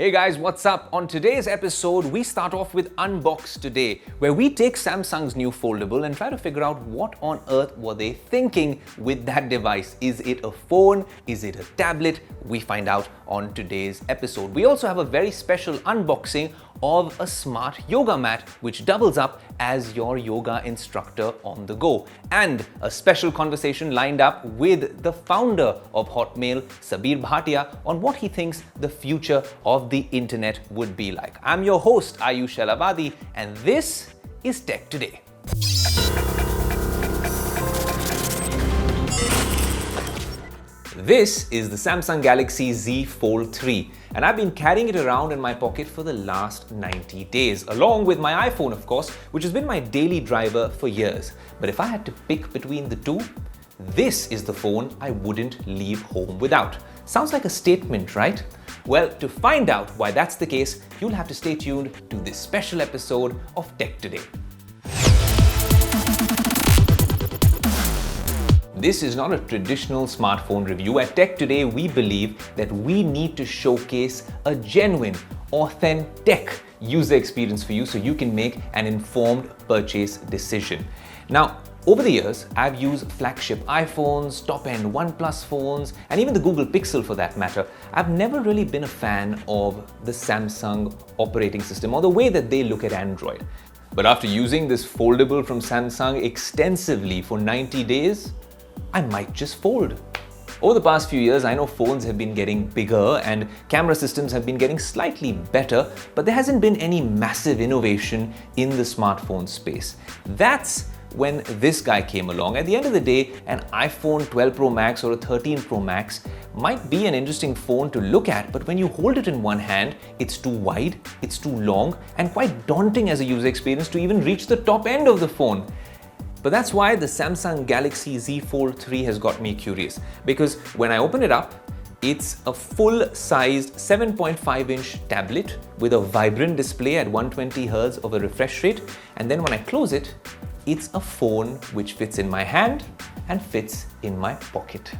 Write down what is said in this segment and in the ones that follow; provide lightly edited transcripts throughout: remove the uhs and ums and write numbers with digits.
Hey guys, what's up? On today's episode, we start off with Unbox Today, where we take Samsung's new foldable and try to figure out what on earth were they thinking with that device. Is it a phone? Is it a tablet? We find out on today's episode. We also have a very special unboxing of a smart yoga mat, which doubles up as your yoga instructor on the go. And a special conversation lined up with the founder of Hotmail, Sabir Bhatia, on what he thinks the future of the internet would be like. I'm your host, Aayush Ailawadi, and this is Tech Today. This is the Samsung Galaxy Z43, and I've been carrying it around in my pocket for the last 90 days, along with my iPhone, of course, which has been my daily driver for years. But if I had to pick between the two, this is the phone I wouldn't leave home without. Sounds like a statement, right? Well, to find out why that's the case, you'll have to stay tuned to this special episode of Tech Today. This is not a traditional smartphone review. At Tech Today, we believe that we need to showcase a genuine, authentic user experience for you so you can make an informed purchase decision. Now, over the years, I've used flagship iPhones, top-end OnePlus phones, and even the Google Pixel for that matter. I've never really been a fan of the Samsung operating system or the way that they look at Android. But after using this foldable from Samsung extensively for 90 days, I might just fold. Over the past few years, I know phones have been getting bigger and camera systems have been getting slightly better, but there hasn't been any massive innovation in the smartphone space. That's when this guy came along. At the end of the day, an iPhone 12 Pro Max or a 13 Pro Max might be an interesting phone to look at, but when you hold it in one hand, it's too wide, it's too long, and quite daunting as a user experience to even reach the top end of the phone. But that's why the Samsung Galaxy Z43 has got me curious, because when I open it up, it's a full-sized 7.5-inch tablet with a vibrant display at 120 Hz of a refresh rate, and then when I close it, it's a phone which fits in my hand and fits in my pocket.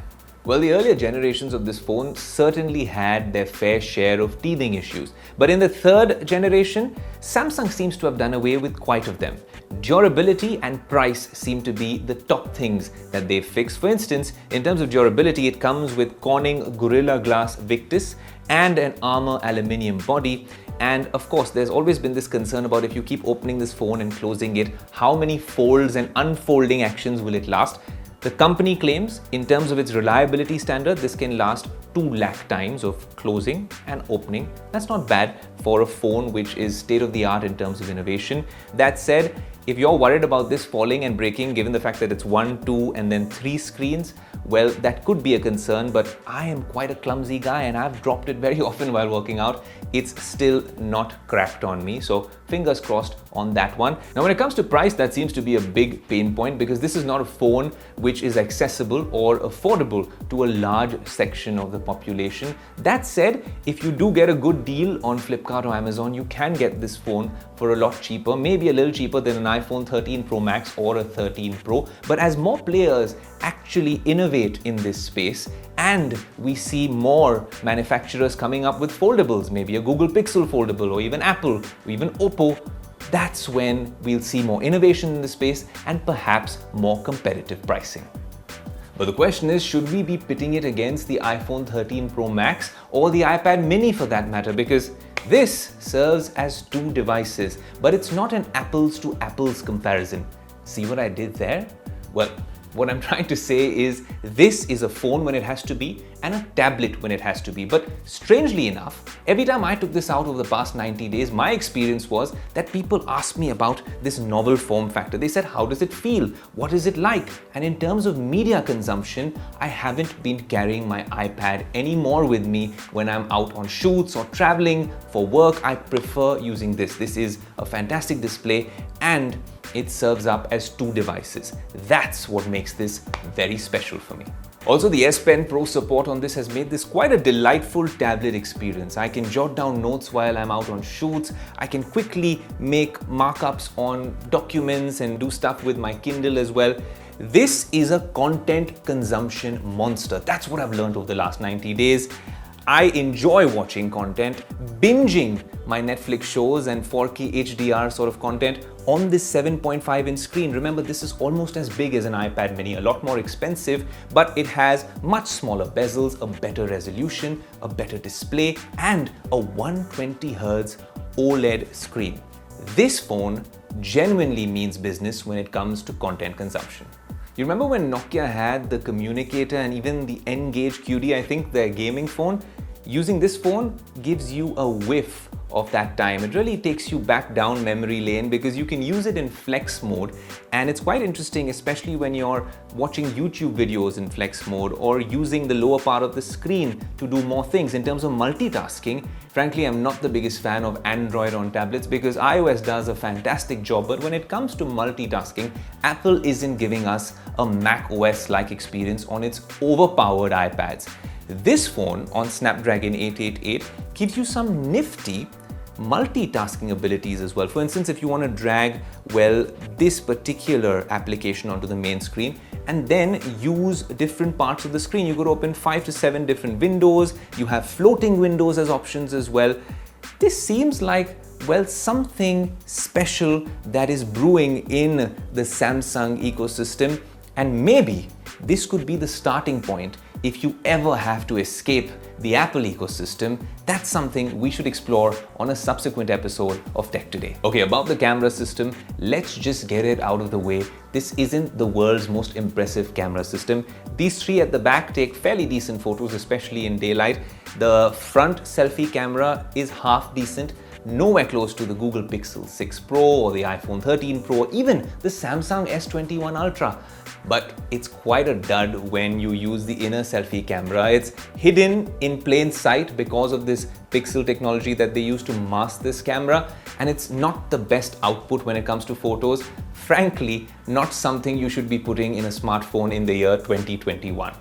Well, the earlier generations of this phone certainly had their fair share of teething issues. But in the third generation, Samsung seems to have done away with quite of them. Durability and price seem to be the top things that they've fixed. For instance, in terms of durability, it comes with Corning Gorilla Glass Victus and an Armor aluminium body. And of course, there's always been this concern about if you keep opening this phone and closing it, how many folds and unfolding actions will it last? The company claims, in terms of its reliability standard, this can last 2 lakh times of closing and opening. That's not bad for a phone which is state-of-the-art in terms of innovation. That said, if you're worried about this falling and breaking, given the fact that it's 1, 2, and then 3 screens, well, that could be a concern, but I am quite a clumsy guy and I've dropped it very often while working out. It's still not cracked on me, so fingers crossed on that one. Now, when it comes to price, that seems to be a big pain point because this is not a phone which is accessible or affordable to a large section of the population. That said, if you do get a good deal on Flipkart or Amazon, you can get this phone for a lot cheaper, maybe a little cheaper than an iPhone 13 Pro Max or a 13 Pro. But as more players actually innovate in this space and we see more manufacturers coming up with foldables, maybe a Google Pixel foldable or even Apple or even Oppo, that's when we'll see more innovation in the space and perhaps more competitive pricing. But the question is, should we be pitting it against the iPhone 13 Pro Max or the iPad mini for that matter? Because this serves as two devices, but it's not an apples to apples comparison. See what I did there? Well, what I'm trying to say is this is a phone when it has to be and a tablet when it has to be. But strangely enough, every time I took this out over the past 90 days, my experience was that people asked me about this novel form factor. They said, how does it feel? What is it like? And in terms of media consumption, I haven't been carrying my iPad anymore with me when I'm out on shoots or traveling for work. I prefer using this. This is a fantastic display and it serves up as two devices. That's what makes this very special for me. Also, the S Pen Pro support on this has made this quite a delightful tablet experience. I can jot down notes while I'm out on shoots. I can quickly make markups on documents and do stuff with my Kindle as well. This is a content consumption monster. That's what I've learned over the last 90 days. I enjoy watching content, binging my Netflix shows and 4K HDR sort of content on this 7.5-inch screen. Remember, this is almost as big as an iPad mini, a lot more expensive, but it has much smaller bezels, a better resolution, a better display, and a 120Hz OLED screen. This phone genuinely means business when it comes to content consumption. You remember when Nokia had the Communicator and even the N-Gage QD, I think their gaming phone? Using this phone gives you a whiff of that time. It really takes you back down memory lane because you can use it in flex mode, and it's quite interesting, especially when you're watching YouTube videos in flex mode or using the lower part of the screen to do more things. In terms of multitasking, frankly, I'm not the biggest fan of Android on tablets because iOS does a fantastic job, but when it comes to multitasking, Apple isn't giving us a Mac OS-like experience on its overpowered iPads. This phone on Snapdragon 888 gives you some nifty multitasking abilities as well. For instance, if you want to drag, well, this particular application onto the main screen and then use different parts of the screen, you could open 5 to 7 different windows. You have floating windows as options as well. This seems like, well, something special that is brewing in the Samsung ecosystem, and maybe this could be the starting point. If you ever have to escape the Apple ecosystem, that's something we should explore on a subsequent episode of Tech Today. Okay, about the camera system, let's just get it out of the way. This isn't the world's most impressive camera system. These three at the back take fairly decent photos, especially in daylight. The front selfie camera is half decent, nowhere close to the Google Pixel 6 Pro or the iPhone 13 Pro, even the Samsung S21 Ultra. But it's quite a dud when you use the inner selfie camera. It's hidden in plain sight because of this pixel technology that they use to mask this camera, and it's not the best output when it comes to photos. Frankly, not something you should be putting in a smartphone in the year 2021.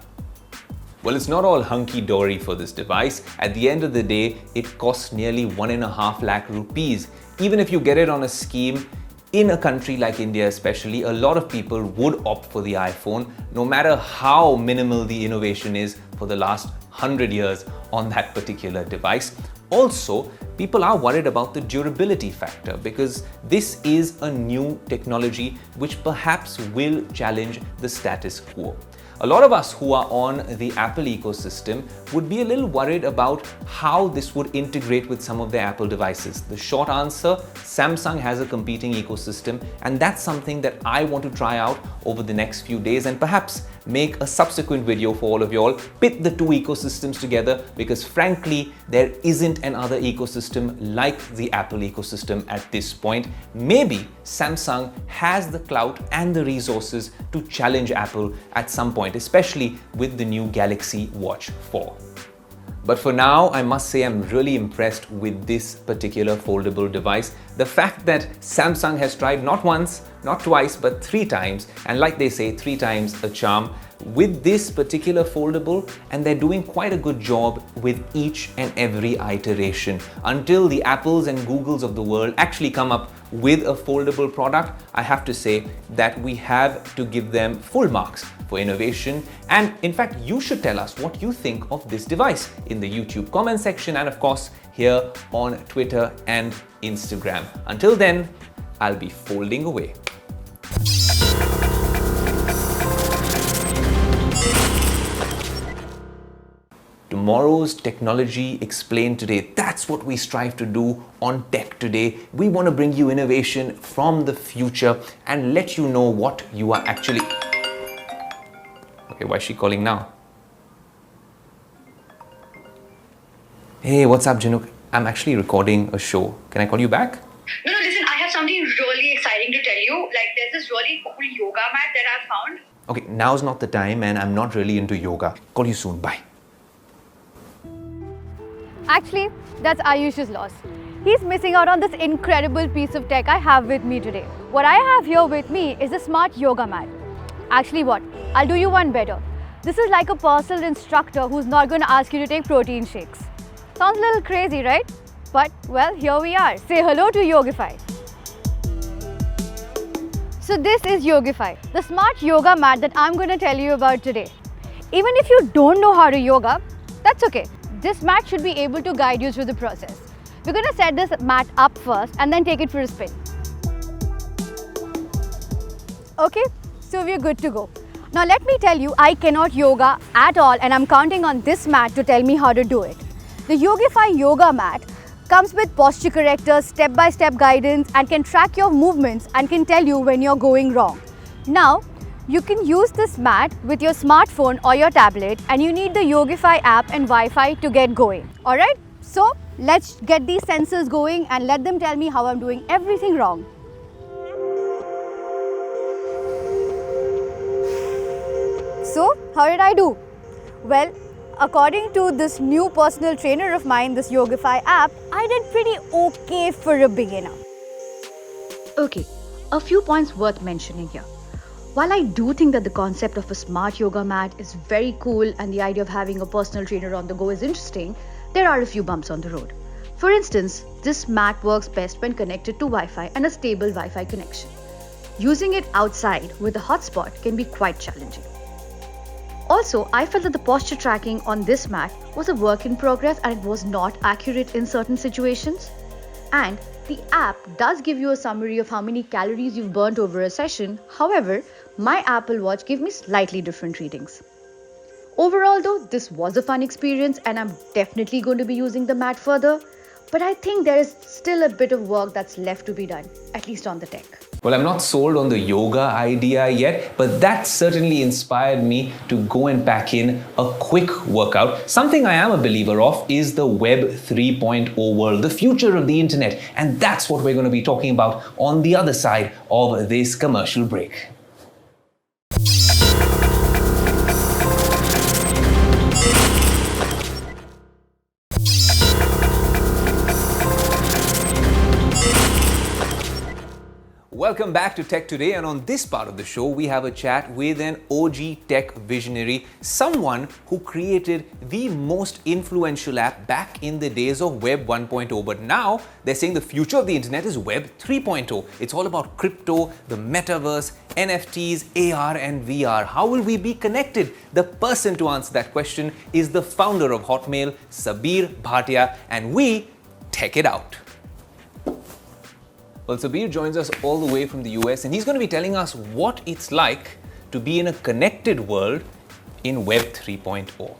Well, it's not all hunky-dory for this device. At the end of the day, it costs nearly 1.5 lakh rupees. Even if you get it on a scheme, in a country like India especially, a lot of people would opt for the iPhone, no matter how minimal the innovation is for the last 100 years on that particular device. Also, people are worried about the durability factor because this is a new technology which perhaps will challenge the status quo. A lot of us who are on the Apple ecosystem would be a little worried about how this would integrate with some of their Apple devices. The short answer, Samsung has a competing ecosystem, and that's something that I want to try out over the next few days and perhaps make a subsequent video for all of y'all, pit the two ecosystems together, because frankly, there isn't another ecosystem like the Apple ecosystem at this point. Maybe Samsung has the clout and the resources to challenge Apple at some point, especially with the new Galaxy Watch 4. But for now, I must say I'm really impressed with this particular foldable device. The fact that Samsung has tried not once, not twice, but 3 times, and like they say, 3 times a charm, with this particular foldable, and they're doing quite a good job with each and every iteration. Until the Apples and Googles of the world actually come up with a foldable product, I have to say that we have to give them full marks for innovation. And in fact, you should tell us what you think of this device in the YouTube comment section, and of course here on Twitter and Instagram. Until then, I'll be folding away. Tomorrow's technology explained today. That's what we strive to do on Tech Today. We want to bring you innovation from the future and let you know what you are actually... Okay, why is she calling now? Hey, what's up, Jinuk? I'm actually recording a show. Can I call you back? No, listen, I have something really exciting to tell you. Like, there's this really cool yoga mat that I've found. Okay, now's not the time and I'm not really into yoga. Call you soon. Bye. Actually, that's Aayush's loss. He's missing out on this incredible piece of tech I have with me today. What I have here with me is a smart yoga mat. Actually what? I'll do you one better. This is like a personal instructor who's not going to ask you to take protein shakes. Sounds a little crazy, right? But, well, here we are. Say hello to Yogify. So this is Yogify, the smart yoga mat that I'm going to tell you about today. Even if you don't know how to yoga, that's okay. this mat should be able to guide you through the process. We're going to set this mat up first and then take it for a spin. Okay, so we're good to go. Now let me tell you, I cannot yoga at all and I'm counting on this mat to tell me how to do it. The Yogify yoga mat comes with posture correctors, step-by-step guidance and can track your movements and can tell you when you're going wrong. Now, you can use this mat with your smartphone or your tablet and you need the Yogify app and Wi-Fi to get going. Alright, so let's get these sensors going and let them tell me how I'm doing everything wrong. So, how did I do? Well, according to this new personal trainer of mine, this Yogify app, I did pretty okay for a beginner. Okay, a few points worth mentioning here. While I do think that the concept of a smart yoga mat is very cool and the idea of having a personal trainer on the go is interesting, there are a few bumps on the road. For instance, this mat works best when connected to Wi-Fi and a stable Wi-Fi connection. Using it outside with a hotspot can be quite challenging. Also, I felt that the posture tracking on this mat was a work in progress and it was not accurate in certain situations. And the app does give you a summary of how many calories you've burnt over a session. However, my Apple Watch gave me slightly different readings. Overall though, this was a fun experience and I'm definitely going to be using the mat further. But I think there is still a bit of work that's left to be done, at least on the tech. Well, I'm not sold on the yoga idea yet, but that certainly inspired me to go and pack in a quick workout. Something I am a believer of is the Web 3.0 world, the future of the internet. And that's what we're going to be talking about on the other side of this commercial break. Welcome back to Tech Today, and on this part of the show we have a chat with an OG tech visionary, someone who created the most influential app back in the days of Web 1.0, but now they're saying the future of the internet is Web 3.0. It's all about crypto, the metaverse, NFTs, AR and VR. How will we be connected? The person to answer that question is the founder of Hotmail, Sabir Bhatia, and we tech it out. Well, Sabir joins us all the way from the US and he's going to be telling us what it's like to be in a connected world in Web 3.0.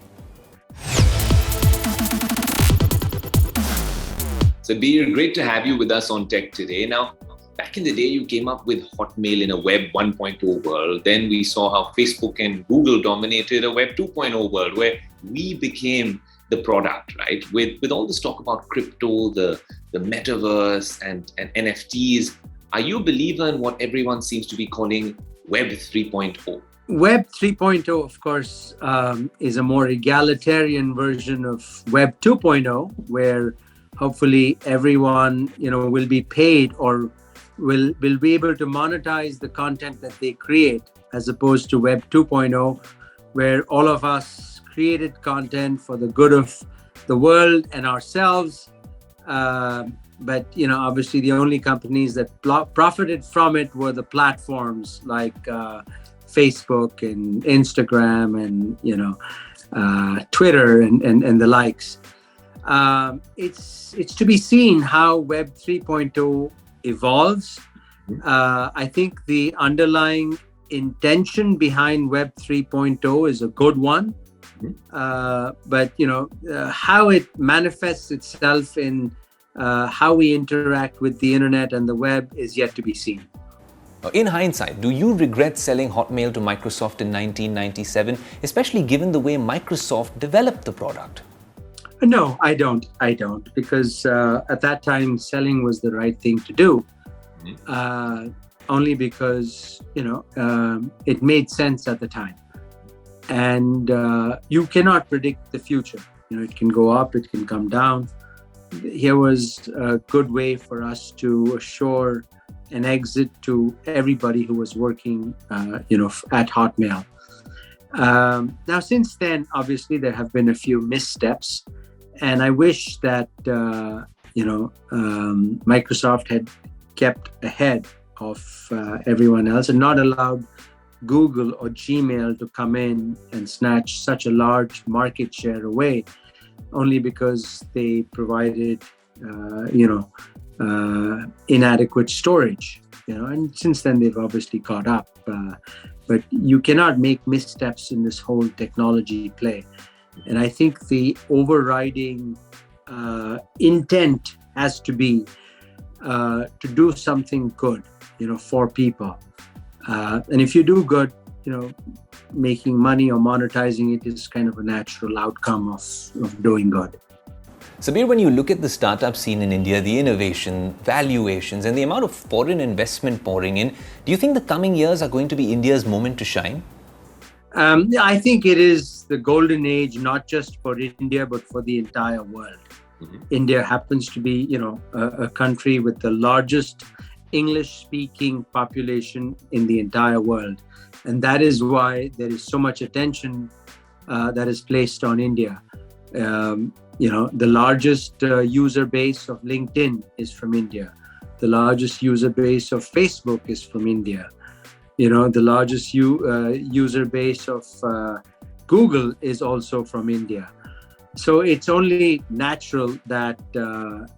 Sabir, great to have you with us on Tech Today. Now, back in the day, you came up with Hotmail in a Web 1.0 world. Then we saw how Facebook and Google dominated a Web 2.0 world where we became the product, right? With all this talk about crypto, the metaverse and NFTs, are you a believer in what everyone seems to be calling Web 3.0? Web 3.0, of course, is a more egalitarian version of Web 2.0, where hopefully everyone, will be paid or will be able to monetize the content that they create, as opposed to Web 2.0, where all of us created content for the good of the world and ourselves. But, obviously the only companies that profited from it were the platforms like Facebook and Instagram and, Twitter and the likes. It's to be seen how Web 3.0 evolves. I think the underlying intention behind Web 3.0 is a good one. But how it manifests itself in how we interact with the internet and the web is yet to be seen. In hindsight, do you regret selling Hotmail to Microsoft in 1997, especially given the way Microsoft developed the product? No, I don't, because at that time selling was the right thing to do. Only because it made sense at the time. And you cannot predict the future. It can go up, it can come down. Here was a good way for us to assure an exit to everybody who was working, at Hotmail. Now, since then, obviously, there have been a few missteps, and I wish that Microsoft had kept ahead of everyone else and not allowed Google or Gmail to come in and snatch such a large market share away. only because they provided, inadequate storage. And since then they've obviously caught up. But you cannot make missteps in this whole technology play. And I think the overriding intent has to be to do something good, for people. And if you do good, making money or monetizing it is kind of a natural outcome of doing good. Sabir, when you look at the startup scene in India, the innovation, valuations, and the amount of foreign investment pouring in, do you think the coming years are going to be India's moment to shine? I think it is the golden age, not just for India, but for the entire world. Mm-hmm. India happens to be, a country with the largest English-speaking population in the entire world. And that is why there is so much attention that is placed on India. The largest user base of LinkedIn is from India. The largest user base of Facebook is from India. The largest user base of Google is also from India. So it's only natural that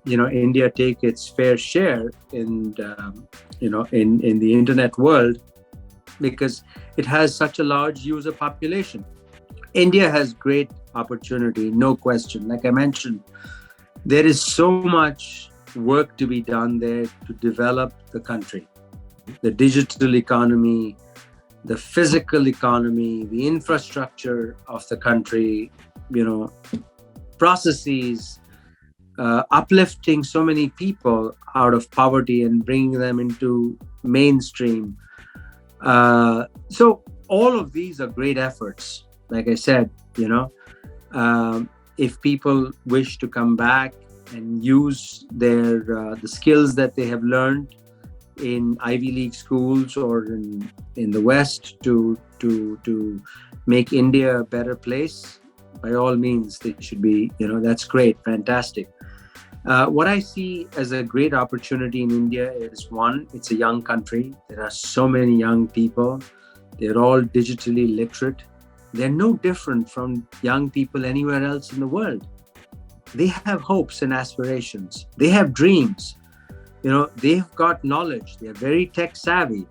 India take its fair share in the internet world, because it has such a large user population. India has great opportunity, no question. Like I mentioned, there is so much work to be done there to develop the country. The digital economy, the physical economy, the infrastructure of the country, processes, uplifting so many people out of poverty and bringing them into mainstream. So all of these are great efforts. Like I said, if people wish to come back and use their the skills that they have learned in Ivy League schools or in the West to make India a better place, by all means, they should be, that's great, fantastic. What I see as a great opportunity in India is, one, it's a young country. There are so many young people. They're all digitally literate. They're no different from young people anywhere else in the world. They have hopes and aspirations. They have dreams. They've got knowledge. They're very tech savvy.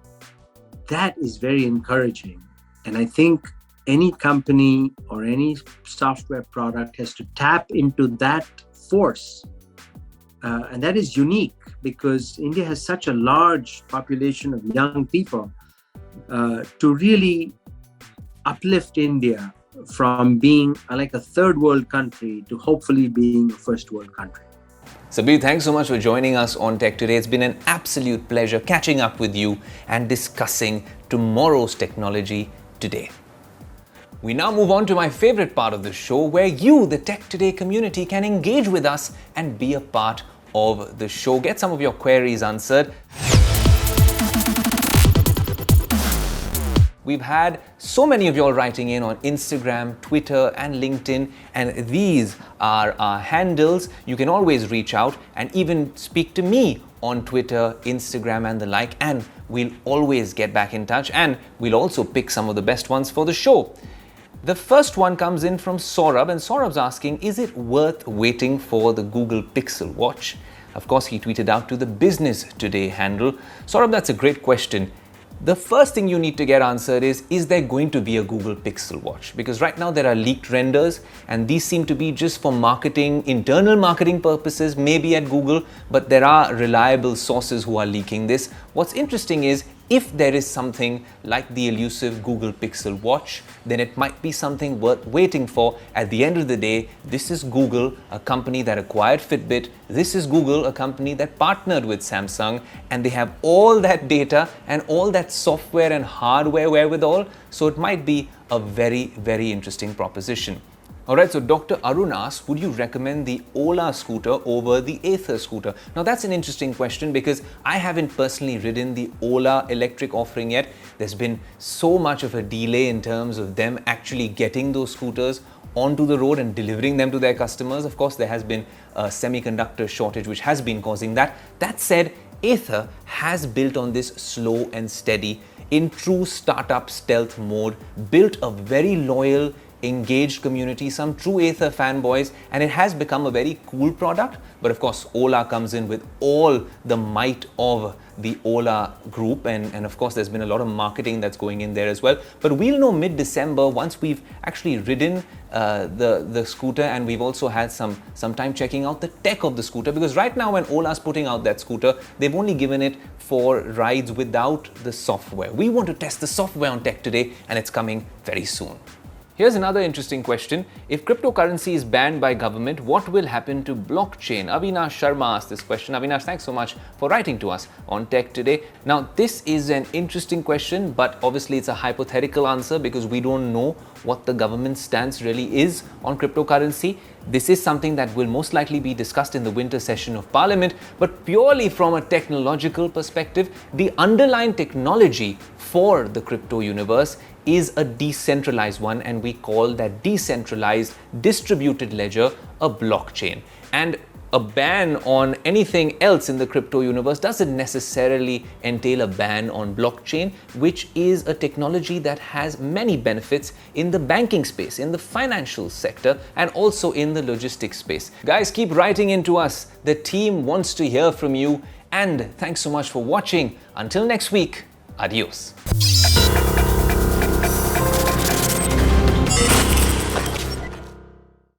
That is very encouraging. And I think any company or any software product has to tap into that force. And that is unique because India has such a large population of young people to really uplift India from being like a third world country to hopefully being a first world country. Sabir, thanks so much for joining us on Tech Today. It's been an absolute pleasure catching up with you and discussing tomorrow's technology today. We now move on to my favorite part of the show, where you, the Tech Today community, can engage with us and be a part of the show. Get some of your queries answered. We've had so many of you all writing in on Instagram, Twitter, and LinkedIn, and these are our handles. You can always reach out and even speak to me on Twitter, Instagram, and the like, and we'll always get back in touch, and we'll also pick some of the best ones for the show. The first one comes in from Saurabh, and Saurabh's asking, is it worth waiting for the Google Pixel Watch? Of course, he tweeted out to the Business Today handle. Saurabh, that's a great question. The first thing you need to get answered is there going to be a Google Pixel Watch? Because right now there are leaked renders, and these seem to be just for marketing, internal marketing purposes, maybe at Google, but there are reliable sources who are leaking this. What's interesting is, if there is something like the elusive Google Pixel Watch, then it might be something worth waiting for. At the end of the day, this is Google, a company that acquired Fitbit. This is Google, a company that partnered with Samsung, and they have all that data and all that software and hardware wherewithal. So it might be a very, very interesting proposition. Alright, so Dr. Arun asks, would you recommend the Ola scooter over the Aether scooter? Now that's an interesting question because I haven't personally ridden the Ola electric offering yet. There's been so much of a delay in terms of them actually getting those scooters onto the road and delivering them to their customers. Of course, there has been a semiconductor shortage which has been causing that. That said, Aether has built on this slow and steady in true startup stealth mode, built a very loyal, engaged community, some true Aether fanboys, and it has become a very cool product. But of course, Ola comes in with all the might of the Ola group, and of course there's been a lot of marketing that's going in there as well. But we'll know mid-December once we've actually ridden the scooter, and we've also had some time checking out the tech of the scooter, because right now when Ola's putting out that scooter, they've only given it for rides without the software. We want to test the software on Tech Today, and it's coming very soon. Here's another interesting question. If cryptocurrency is banned by government, what will happen to blockchain? Avinash Sharma asked this question. Avinash, thanks so much for writing to us on Tech Today. Now, this is an interesting question, but obviously it's a hypothetical answer because we don't know what the government's stance really is on cryptocurrency. This is something that will most likely be discussed in the winter session of Parliament, but purely from a technological perspective, the underlying technology for the crypto universe is a decentralized one, and we call that decentralized distributed ledger a blockchain. And a ban on anything else in the crypto universe doesn't necessarily entail a ban on blockchain, which is a technology that has many benefits in the banking space, in the financial sector, and also in the logistics space. Guys, keep writing into us. The team wants to hear from you. And thanks so much for watching. Until next week, adios.